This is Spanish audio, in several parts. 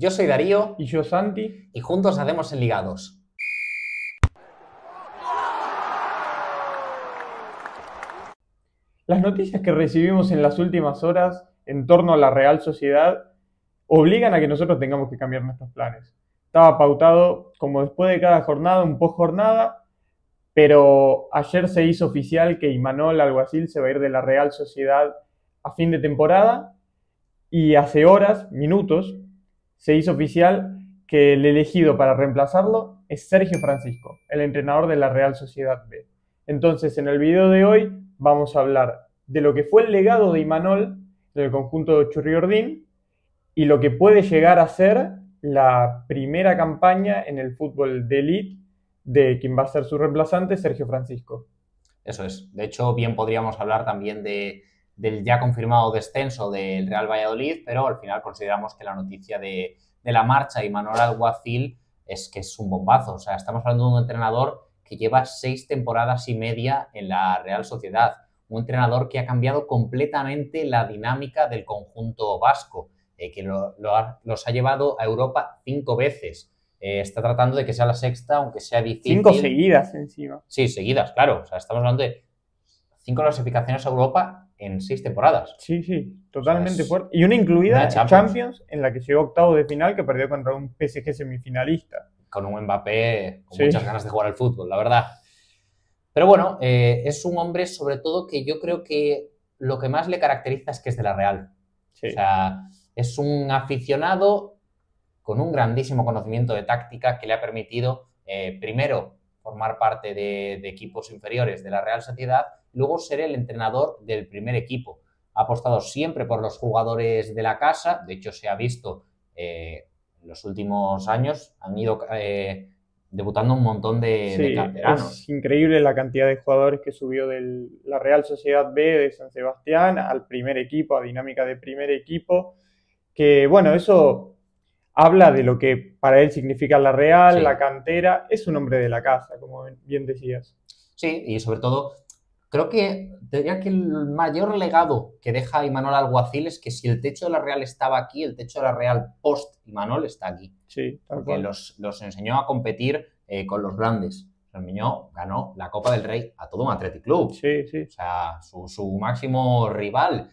Yo soy Darío Y yo, Santi. y juntos hacemos Enligados. Las noticias que recibimos en las últimas horas en torno a la Real Sociedad obligan a que nosotros tengamos que cambiar nuestros planes. Estaba pautado como después de cada jornada, un post-jornada, pero ayer se hizo oficial que Imanol Alguacil se va a ir de la Real Sociedad a fin de temporada y hace horas, minutos, se hizo oficial que el elegido para reemplazarlo es Sergio Francisco, el entrenador de la Real Sociedad B. Entonces, en el video de hoy vamos a hablar de lo que fue el legado de Imanol en el conjunto de Churriordín y lo que puede llegar a ser la primera campaña en el fútbol de élite de quien va a ser su reemplazante, Sergio Francisco. Eso es. De hecho, bien podríamos hablar también del ya confirmado descenso del Real Valladolid, pero al final consideramos que la noticia de la marcha de Imanol Alguacil es que es un bombazo. O sea, estamos hablando de un entrenador que lleva 6 temporadas y media en la Real Sociedad. Un entrenador que ha cambiado completamente la dinámica del conjunto vasco, que los ha llevado a Europa 5 veces. Está tratando de que sea la sexta, aunque sea difícil. 5 seguidas encima. Sí, seguidas, claro. O sea, estamos hablando de 5 clasificaciones a Europa en 6 temporadas. Sí, totalmente O sea, fuerte. Y una incluida una Champions, en la que llegó octavo de final, que perdió contra un PSG semifinalista. Con un Mbappé con Sí. muchas ganas de jugar al fútbol, la verdad. Pero bueno, es un hombre sobre todo que yo creo que lo que más le caracteriza es que es de la Real. Sí. O sea, es un aficionado con un grandísimo conocimiento de táctica que le ha permitido, primero, formar parte de equipos inferiores de la Real Sociedad, luego ser el entrenador del primer equipo. Ha apostado siempre por los jugadores de la casa, de hecho se ha visto en los últimos años, han ido debutando un montón de canteranos. Es increíble la cantidad de jugadores que subió de la Real Sociedad B de San Sebastián al primer equipo, a dinámica de primer equipo, que bueno, eso habla de lo que para él significa la Real, Sí. la cantera. Es un hombre de la casa, como bien decías. Sí, y sobre todo, creo que diría que el mayor legado que deja Imanol Alguacil es que si el techo de la Real estaba aquí, el techo de la Real post-Imanol está aquí. Sí, tal Porque cual. los enseñó a competir con los grandes. Ganó la Copa del Rey a todo un Athletic Club. Sí. O sea, su máximo rival.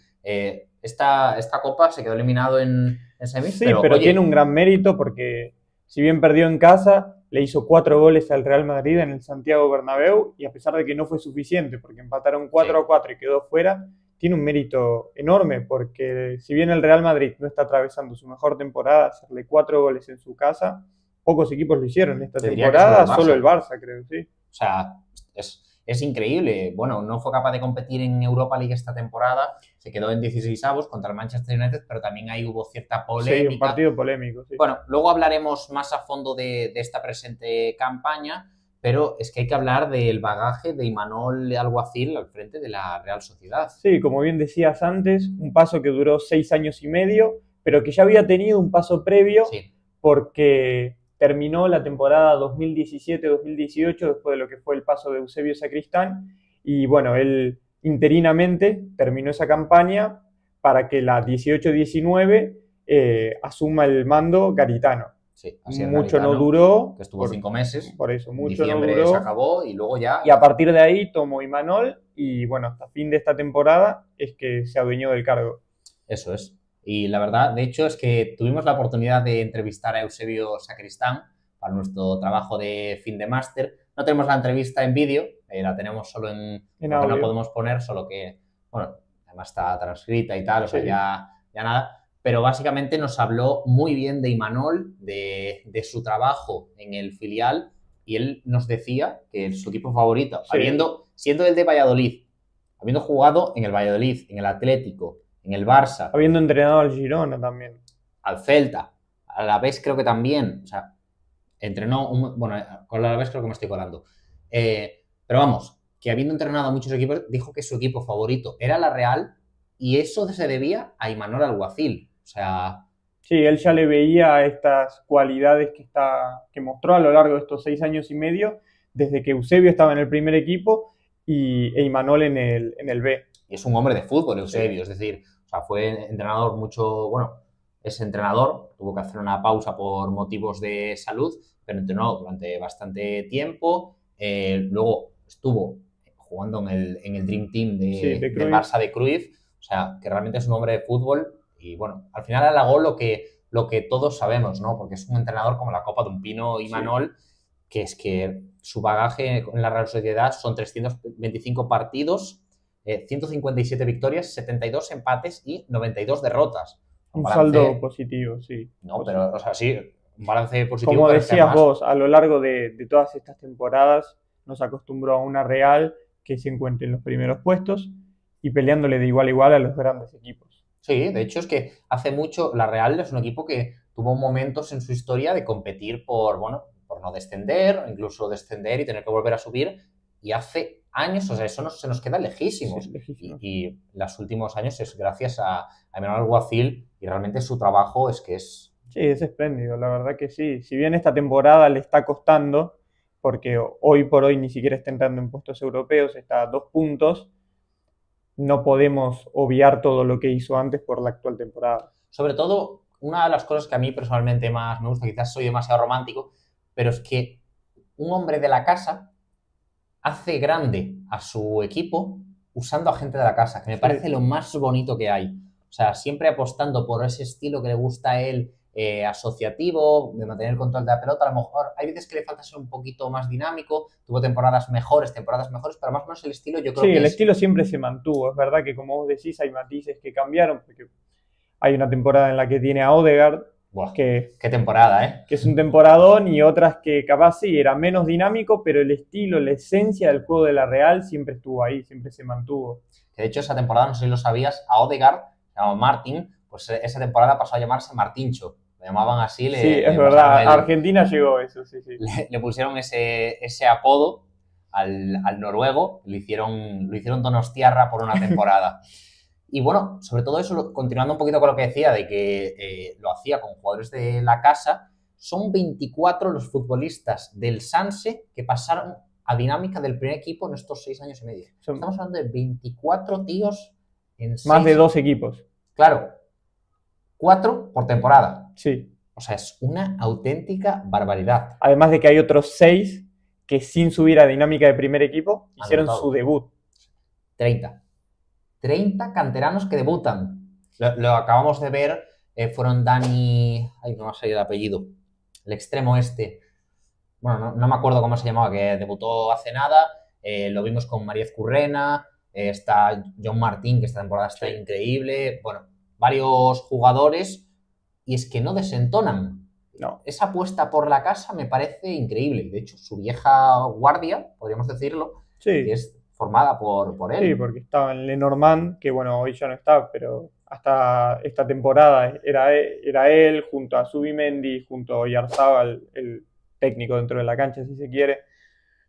Esta Copa se quedó eliminado en semis, Sí, pero pero oye, tiene un gran mérito porque si bien perdió en casa, le hizo 4 goles al Real Madrid en el Santiago Bernabéu y a pesar de que no fue suficiente porque empataron 4-4 y quedó fuera, tiene un mérito enorme porque si bien el Real Madrid no está atravesando su mejor temporada, hacerle 4 goles en su casa, pocos equipos lo hicieron esta Te diría que temporada, solo solo el el Barça, creo, sí. O sea, es increíble. Bueno, no fue capaz de competir en Europa League esta temporada, se quedó en 16avos contra el Manchester United, pero también ahí hubo cierta polémica. Sí, un partido polémico, sí. Bueno, luego hablaremos más a fondo de esta presente campaña, pero es que hay que hablar del bagaje de Imanol Alguacil al frente de la Real Sociedad. Sí, como bien decías antes, un paso que duró 6 años y medio, pero que ya había tenido un paso previo Sí, porque terminó la temporada 2017-2018 después de lo que fue el paso de Eusebio Sacristán y bueno, él interinamente terminó esa campaña para que la 18-19 asuma el mando Garitano. sí. Así es, Mucho Garitano, no duró, que estuvo 5 meses. por eso, En mucho no diciembre duró. se acabó y luego ya... Y a partir de ahí tomó Imanol y bueno, hasta fin de esta temporada es que se adueñó del cargo. Eso es. Y la verdad, de hecho, es que tuvimos la oportunidad de entrevistar a Eusebio Sacristán para nuestro trabajo de fin de máster. No tenemos la entrevista en vídeo, la tenemos solo en porque audio. no podemos poner, solo que, bueno, además está transcrita y tal, o sea, Sí. ya nada. Pero básicamente nos habló muy bien de Imanol, de su trabajo en el filial, y él nos decía que su equipo favorito, Sí. siendo el de Valladolid, habiendo jugado en el Valladolid, en el Atlético, en el Barça, Habiendo entrenado al Girona también. al Celta, a la vez creo que también, o sea, entrenó, bueno, con la vez creo que me estoy colando. Pero vamos, que habiendo entrenado a muchos equipos, dijo que su equipo favorito era la Real y eso se debía a Imanol Alguacil. O sea, Sí, él ya le veía estas cualidades que mostró a lo largo de estos 6 años y medio, desde que Eusebio estaba en el primer equipo e Imanol en el B. y es un hombre de fútbol, Eusebio, es decir, o sea, fue entrenador mucho, bueno, es entrenador, tuvo que hacer una pausa por motivos de salud, pero entrenó durante bastante tiempo. Luego estuvo jugando en el Dream Team del Barça de Cruyff, o sea, que realmente es un hombre de fútbol y, bueno, al final halagó lo que todos sabemos, ¿no? Porque es un entrenador como la copa de un pino y Manol, que es que su bagaje en la Real Sociedad son 325 partidos, 157 victorias, 72 empates y 92 derrotas. Un saldo positivo, sí. No, pero, o sea, sí, un balance positivo. Como decías vos, a lo largo de todas estas temporadas nos acostumbró a una Real que se encuentre en los primeros puestos y peleándole de igual a igual a los grandes equipos. Sí, de hecho es que hace mucho la Real es un equipo que tuvo momentos en su historia de competir por no descender, incluso descender y tener que volver a subir, y hace años, o sea, eso se nos queda lejísimos. Sí, lejísimos. Y los últimos años es gracias a Emmanuel Alguacil y realmente su trabajo es que es... Sí, es espléndido, la verdad que sí. Si bien esta temporada le está costando, porque hoy por hoy ni siquiera está entrando en puestos europeos, está a 2 puntos, no podemos obviar todo lo que hizo antes por la actual temporada. Sobre todo, una de las cosas que a mí personalmente más me gusta, quizás soy demasiado romántico, pero es que un hombre de la casa hace grande a su equipo usando a gente de la casa, que me parece lo más bonito que hay. O sea, siempre apostando por ese estilo que le gusta a él, asociativo, de mantener el control de la pelota. A lo mejor hay veces que le falta ser un poquito más dinámico, tuvo temporadas mejores, pero más o menos el estilo yo creo que el estilo siempre se mantuvo. Es verdad que, como vos decís, hay matices que cambiaron, porque hay una temporada en la que tiene a Odegaard, qué temporada, ¿eh? Que es un temporadón, y otras que capaz sí, era menos dinámico, pero el estilo, la esencia del juego de la Real siempre estuvo ahí, siempre se mantuvo. Que de hecho esa temporada, no sé si lo sabías, a Odegaard, llamado Martin, pues esa temporada pasó a llamarse Martincho. Lo llamaban así. Sí, es verdad, a Argentina llegó eso, sí. Le pusieron ese apodo al noruego, lo hicieron donostiarra por una temporada. Y bueno, sobre todo eso, continuando un poquito con lo que decía, de que lo hacía con jugadores de la casa, son 24 los futbolistas del Sanse que pasaron a dinámica del primer equipo en estos 6 años y medio. Estamos hablando de 24 tíos en más de 2 equipos. Claro, 4 por temporada. Sí. O sea, es una auténtica barbaridad. Además de que hay otros 6 que sin subir a dinámica de primer equipo hicieron su debut. 30 canteranos que debutan. Lo acabamos de ver, fueron Dani... Ay, no me ha salido el apellido. El extremo este. Bueno, no me acuerdo cómo se llamaba, que debutó hace nada. Lo vimos con Mariez Currena. Está John Martín, que esta temporada está increíble. Bueno, varios jugadores. Y es que no desentonan. No. Esa apuesta por la casa me parece increíble. De hecho, su vieja guardia, podríamos decirlo, que es formada por él. Sí, porque estaba en Lenormand, que bueno, hoy ya no está, pero hasta esta temporada era él junto a Zubimendi, junto a Oyarzábal, el técnico dentro de la cancha, si se quiere.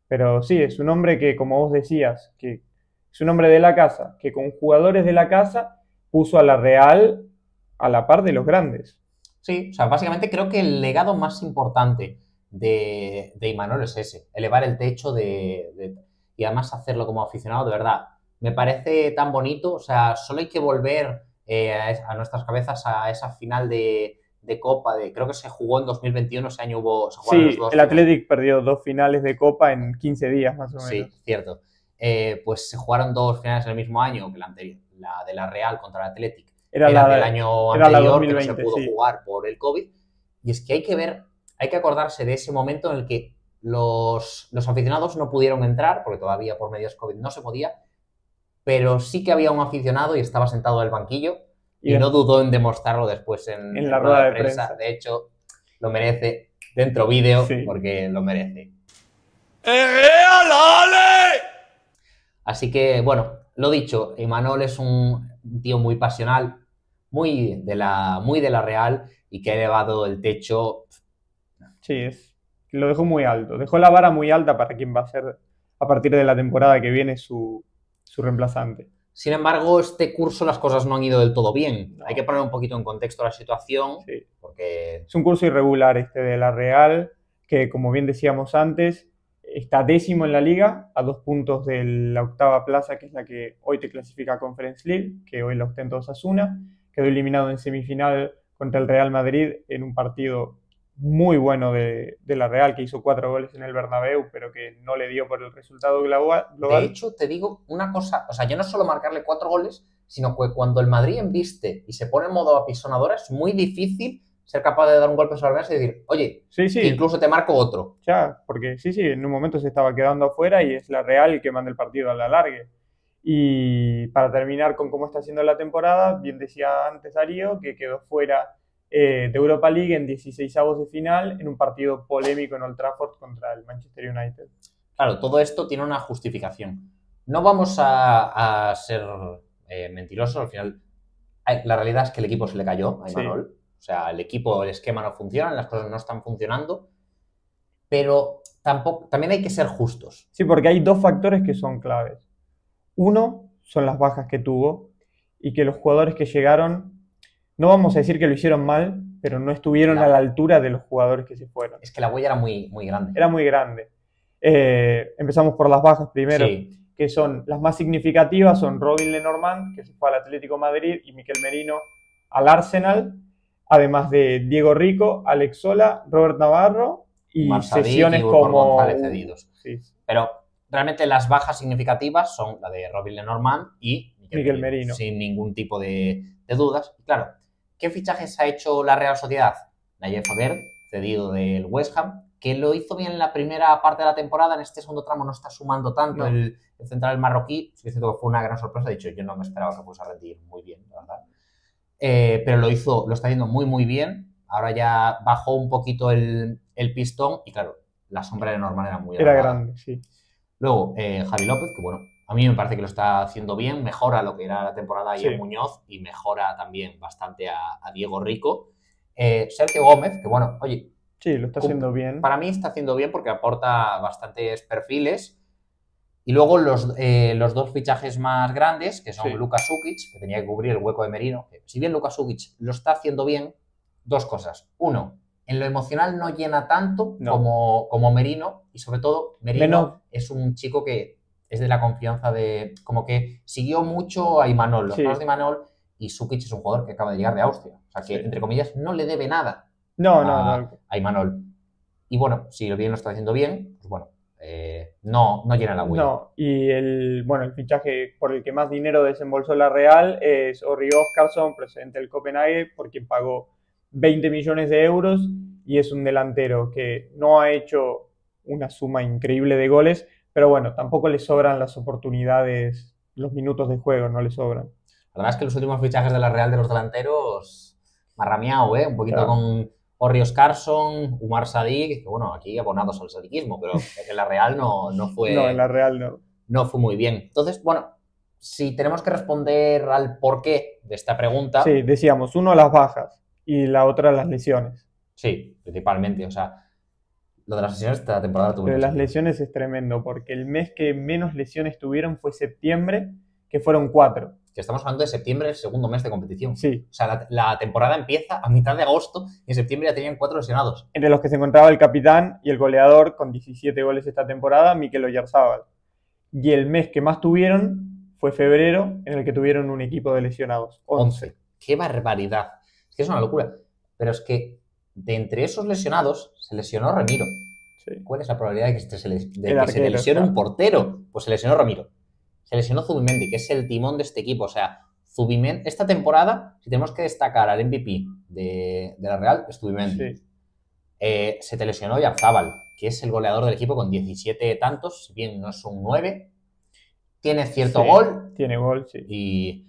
Pero sí, es un hombre que, como vos decías, que es un hombre de la casa, que con jugadores de la casa puso a la Real a la par de los grandes. Sí, o sea, básicamente creo que el legado más importante de Imanol es ese, elevar el techo y además hacerlo como aficionado, de verdad. Me parece tan bonito, o sea, solo hay que volver a nuestras cabezas a esa final de Copa, creo que se jugó en 2021, ese año sí, el Athletic perdió 2 finales de Copa en 15 días más o menos. Sí, cierto. Pues se jugaron 2 finales en el mismo año que la anterior, la de la Real contra el Athletic. Era del año anterior, que no se pudo jugar por el COVID. Y es que hay que acordarse de ese momento en el que los aficionados no pudieron entrar, porque todavía por medios COVID no se podía, pero sí que había un aficionado y estaba sentado en el banquillo y no dudó en demostrarlo después en la rueda de prensa. De hecho, lo merece dentro vídeo, porque lo merece. Así que, bueno, lo dicho, Imanol es un tío muy pasional, muy de la Real, y que ha elevado el techo. Sí, lo dejó muy alto. Dejó la vara muy alta para quien va a ser, a partir de la temporada que viene, su reemplazante. Sin embargo, este curso las cosas no han ido del todo bien. No. Hay que poner un poquito en contexto la situación. Sí. Porque es un curso irregular este de la Real, que, como bien decíamos antes, está 10º en la Liga, a 2 puntos de la 8ª plaza, que es la que hoy te clasifica a Conference League, que hoy la ostenta Osasuna. Quedó eliminado en semifinal contra el Real Madrid en un partido muy bueno de la Real, que hizo 4 goles en el Bernabéu, pero que no le dio por el resultado global. De hecho, te digo una cosa, o sea, ya no solo marcarle 4 goles, sino que cuando el Madrid embiste y se pone en modo apisonadora, es muy difícil ser capaz de dar un golpe sobre la mesa y decir, oye, Sí, que incluso te marco otro. ya, porque sí, en un momento se estaba quedando afuera y es la Real el que manda el partido a la largue. Y para terminar con cómo está haciendo la temporada, bien decía antes Darío, que quedó fuera de Europa League en 16avos de final en un partido polémico en Old Trafford contra el Manchester United. Claro, todo esto tiene una justificación. No vamos a ser mentirosos, al final la realidad es que el equipo se le cayó a Imanol. O sea, el equipo, el esquema no funciona, las cosas no están funcionando, pero también hay que ser justos. Sí, porque hay 2 factores que son claves. Uno son las bajas que tuvo y que los jugadores que llegaron, no vamos a decir que lo hicieron mal, pero no estuvieron a la altura de los jugadores que se fueron. Es que la huella era muy, muy grande. Era muy grande. Empezamos por las bajas primero, que son las más significativas, son Robin Lenormand, que se fue al Atlético de Madrid, y Miquel Merino al Arsenal, además de Diego Rico, Alex Sola, Robert Navarro y sesiones como González cedidos. Sí. Pero realmente las bajas significativas son la de Robin Lenormand y Miquel Merino, sin ningún tipo de dudas. Y claro, ¿qué fichajes ha hecho la Real Sociedad? Nayef Aguer, cedido del West Ham, que lo hizo bien en la primera parte de la temporada, en este segundo tramo no está sumando tanto. El central marroquí, sí que fue una gran sorpresa, de hecho yo no me esperaba que fuese a rendir muy bien, la verdad. Pero lo está haciendo muy muy bien. Ahora ya bajó un poquito el pistón y claro, la sombra de Norman era muy grande, sí. Luego, Javi López, que bueno, a mí me parece que lo está haciendo bien, mejora lo que era la temporada ayer Muñoz y mejora también bastante a Diego Rico. Sergio Gómez, que bueno, oye... Sí, lo está haciendo bien. Para mí está haciendo bien porque aporta bastantes perfiles. Y luego los 2 fichajes más grandes, que son Luka Šukić, que tenía que cubrir el hueco de Merino. Si bien Luka Šukić lo está haciendo bien, 2 cosas. Uno, en lo emocional no llena tanto como Merino, y sobre todo Merino es un chico que es de la confianza de... como que siguió mucho a Imanol, los pasos de Imanol, y Šukić es un jugador que acaba de llegar de Austria. O sea que, entre comillas, no le debe nada a Imanol. Y bueno, si bien lo está haciendo bien, pues bueno, no llena la huella. No, y el fichaje por el que más dinero desembolsó la Real es Orri Oskarsson, procedente del Copenhague, por quien pagó 20 millones de euros, y es un delantero que no ha hecho una suma increíble de goles, pero bueno, tampoco le sobran las oportunidades, los minutos de juego no le sobran. La verdad es que los últimos fichajes de la Real de los delanteros, marrameado, un poquito con Orri Oskarsson, Umar Sadik, que bueno, aquí abonados al sadiquismo, pero en la Real no fue... No, en la Real no fue muy bien. Entonces, bueno, si tenemos que responder al porqué de esta pregunta... Sí, decíamos, uno las bajas y la otra las lesiones. Sí, principalmente, o sea, lo de las lesiones esta temporada tuvo... Lo de las lesiones es tremendo, porque el mes que menos lesiones tuvieron fue septiembre, que fueron 4. Que estamos hablando de septiembre, el segundo mes de competición. Sí. O sea, la temporada empieza a mitad de agosto y en septiembre ya tenían 4 lesionados. Entre los que se encontraba el capitán y el goleador con 17 goles esta temporada, Mikel Oyarzabal. Y el mes que más tuvieron fue febrero, en el que tuvieron un equipo de lesionados. 11. ¡Qué barbaridad! Es que es una locura. Pero es que de entre esos lesionados se lesionó Ramiro. Sí. ¿Cuál es la probabilidad de que se lesione un portero? Pues se lesionó Ramiro. Se lesionó Zubimendi, que es el timón de este equipo. O sea, Zubimendi, esta temporada, si tenemos que destacar al MVP de la Real, es Zubimendi. Sí. Se te lesionó Oyarzabal, que es el goleador del equipo con 17 tantos, si bien no es un 9. Tiene cierto gol. Tiene gol, sí. Y,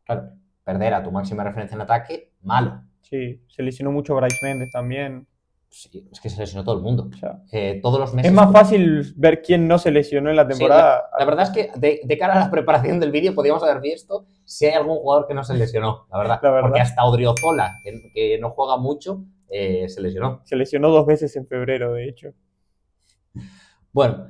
claro, perder a tu máxima referencia en ataque, malo. Sí, se lesionó mucho Brais Méndez también. Sí, es que se lesionó todo el mundo. O sea, todos los meses... Es más fácil ver quién no se lesionó en la temporada. Sí, la verdad es que de cara a la preparación del vídeo podríamos haber visto si hay algún jugador que no se lesionó, la verdad. Porque hasta Odriozola, que no juega mucho, se lesionó. Se lesionó 2 veces en febrero, de hecho. Bueno,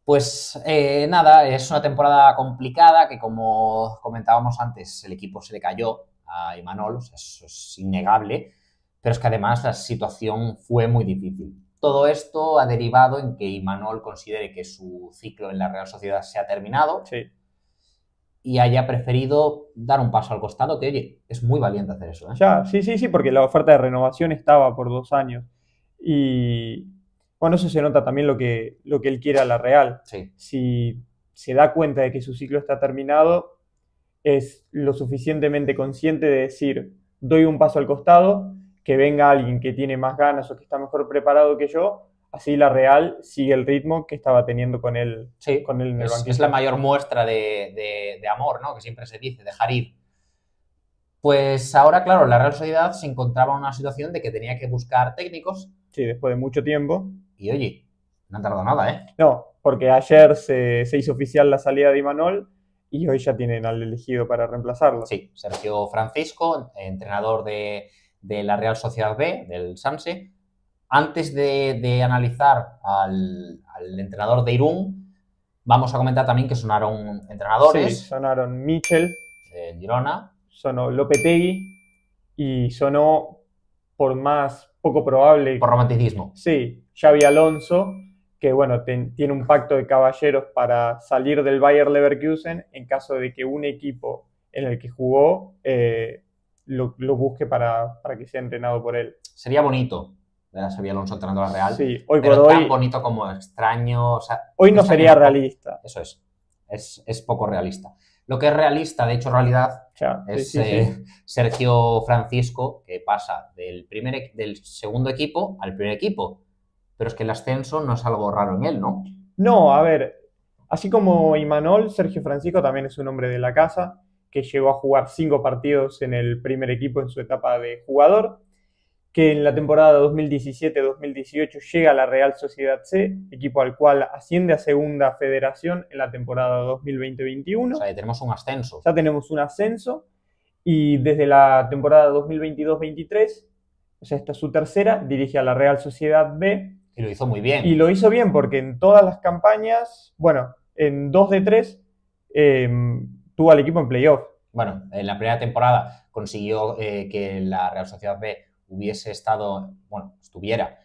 pues nada, es una temporada complicada que, como comentábamos antes, el equipo se le cayó a Imanol, o sea, eso es innegable. Pero es que además la situación fue muy difícil. Todo esto ha derivado en que Imanol considere que su ciclo en la Real Sociedad se ha terminado. Sí. y haya preferido dar un paso al costado, que oye, es muy valiente hacer eso, ¿eh? Ya, sí, sí, sí, porque la oferta de renovación estaba por 2 años. Y bueno, eso se nota también lo que él quiere a la Real. Sí, Si se da cuenta de que su ciclo está terminado, es lo suficientemente consciente de decir, doy un paso al costado, que venga alguien que tiene más ganas o que está mejor preparado que yo, así la Real sigue el ritmo que estaba teniendo sí, con él en el es la banquillo. mayor muestra de amor, ¿no? Que siempre se dice, dejar ir. Pues ahora, claro, la Real Sociedad se encontraba en una situación de que tenía que buscar técnicos Sí, después de mucho tiempo. y, oye, no han tardado nada, ¿eh? No, porque ayer se hizo oficial la salida de Imanol y hoy ya tienen al elegido para reemplazarlo. Sí, Sergio Francisco, entrenador de la Real Sociedad B, del Sanse. Antes de analizar al entrenador de Irún, vamos a comentar también que sonaron Sí, entrenadores sonaron Michel, de Girona. sonó Lopetegui y sonó, por más poco probable, Por romanticismo. sí, Xabi Alonso, que bueno, tiene un pacto de caballeros para salir del Bayer Leverkusen en caso de que un equipo en el que jugó lo busque para que sea entrenado por él. Sería bonito ver a Xabi Alonso entrenando a la Real, Sí, hoy por pero tan hoy, bonito como extraño. O sea, hoy no extraño sería no, realista. Eso es poco realista. Lo que es realista, de hecho, realidad, Ya, es sí, sí, sí. Sergio Francisco, que pasa del segundo equipo al primer equipo. Pero es que el ascenso no es algo raro en él, ¿no? No, a ver, así como Imanol, Sergio Francisco también es un hombre de la casa, que llegó a jugar 5 partidos en el primer equipo en su etapa de jugador, que en la temporada 2017-2018 llega a la Real Sociedad C, equipo al cual asciende a Segunda Federación en la temporada O 2020-21. sea, tenemos un ascenso. Ya tenemos un ascenso y desde la temporada 2022-23, o sea, esta es su tercera, dirige a la Real Sociedad B. Y lo hizo muy bien. Y lo hizo bien porque en todas las campañas, bueno, en 2 de 3 tuvo al equipo en playoff. Bueno, en la primera temporada consiguió que la Real Sociedad B estuviera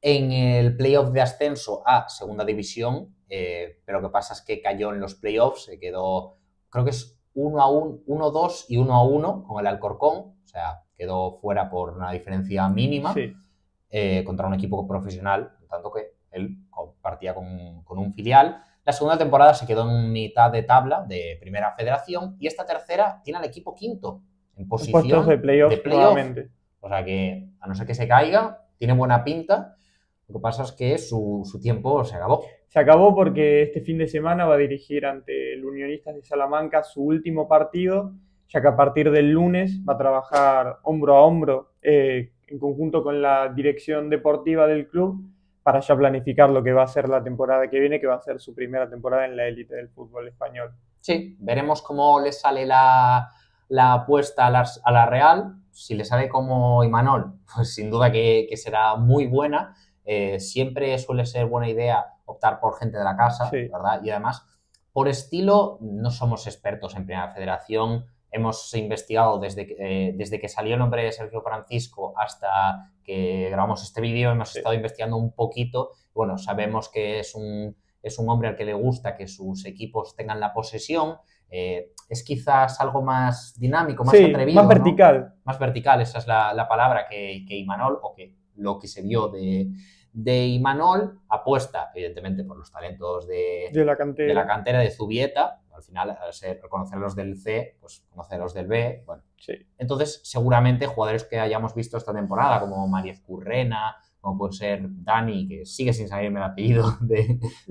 en el playoff de ascenso a Segunda División, pero lo que pasa es que cayó en los playoffs, se quedó, creo que es 1-1, 1-2 y 1-1 con el Alcorcón, o sea, quedó fuera por una diferencia mínima. Sí. Contra un equipo profesional, tanto que él partía con un filial. La segunda temporada se quedó en mitad de tabla de Primera Federación y esta tercera tiene al equipo quinto en posición Puestos de playoff nuevamente. O sea que, a no ser que se caiga, tiene buena pinta. Lo que pasa es que su tiempo se acabó. Se acabó porque este fin de semana va a dirigir ante el Unionistas de Salamanca su último partido, ya que a partir del lunes va a trabajar hombro a hombro en conjunto con la dirección deportiva del club para ya planificar lo que va a ser la temporada que viene, que va a ser su primera temporada en la élite del fútbol español. Sí, veremos cómo le sale la apuesta a la Real. Si le sale como Imanol, pues sin duda que será muy buena. Siempre suele ser buena idea optar por gente de la casa, Sí. ¿verdad? Y además, por estilo, no somos expertos en Primera Federación. Hemos investigado desde que salió el nombre de Sergio Francisco hasta que grabamos este vídeo, hemos estado investigando un poquito. Bueno, sabemos que es un hombre al que le gusta que sus equipos tengan la posesión. Es quizás algo más dinámico, más atrevido. Más vertical. ¿No? Más vertical, esa es la palabra que Imanol, o que lo que se vio de Imanol. Apuesta, evidentemente, por los talentos de la cantera de Zubieta. Al final, al conocer los del C, pues conocer los del B. Bueno. Sí. Entonces, seguramente jugadores que hayamos visto esta temporada, como Mariez Currena, como puede ser Dani, que sigue sin salirme el apellido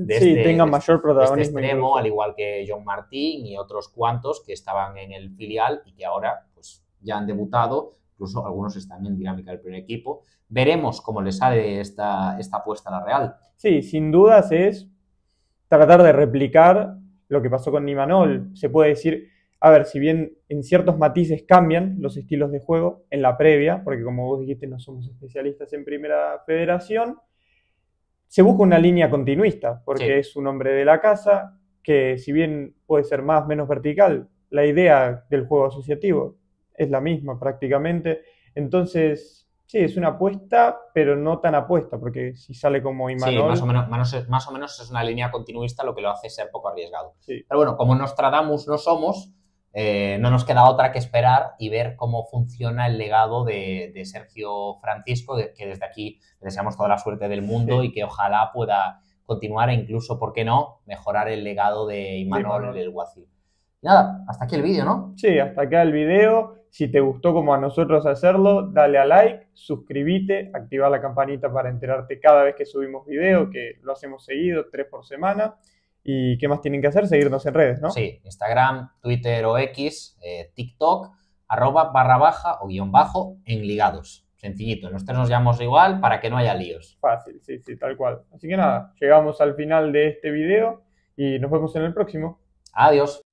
tenga mayor protagonismo. Este extremo, al igual que John Martín y otros cuantos que estaban en el filial y que ahora pues ya han debutado, incluso algunos están en dinámica del primer equipo. Veremos cómo le sale esta apuesta a la Real. Sí, sin dudas es tratar de replicar lo que pasó con Imanol. Se puede decir, a ver, si bien en ciertos matices cambian los estilos de juego en la previa, porque como vos dijiste no somos especialistas en Primera Federación, se busca una línea continuista, porque es un hombre de la casa que si bien puede ser más o menos vertical, la idea del juego asociativo es la misma prácticamente. Entonces, Sí, es una apuesta, pero no tan apuesta, porque si sale como Sí, Imanol, más o menos es una línea continuista, lo que lo hace ser poco arriesgado. sí, Pero bueno, como Nostradamus no somos, no nos queda otra que esperar y ver cómo funciona el legado de Sergio Francisco, que desde aquí le deseamos toda la suerte del mundo sí, y que ojalá pueda continuar e incluso, ¿por qué no?, mejorar el legado de de Imanol Imanol. el Guacil. Nada, hasta aquí el vídeo, ¿no? Sí, hasta acá el video. Si te gustó como a nosotros hacerlo, dale a like, suscríbete, activa la campanita para enterarte cada vez que subimos video, que lo hacemos seguido, 3 por semana. ¿Y qué más tienen que hacer? Seguirnos en redes, ¿no? Sí, Instagram, Twitter o X, TikTok, @barra baja o guión bajo Enligados. Sencillito, nosotros nos llamamos igual para que no haya líos. Fácil, sí, sí, tal cual. Así que nada, llegamos al final de este video y nos vemos en el próximo. Adiós.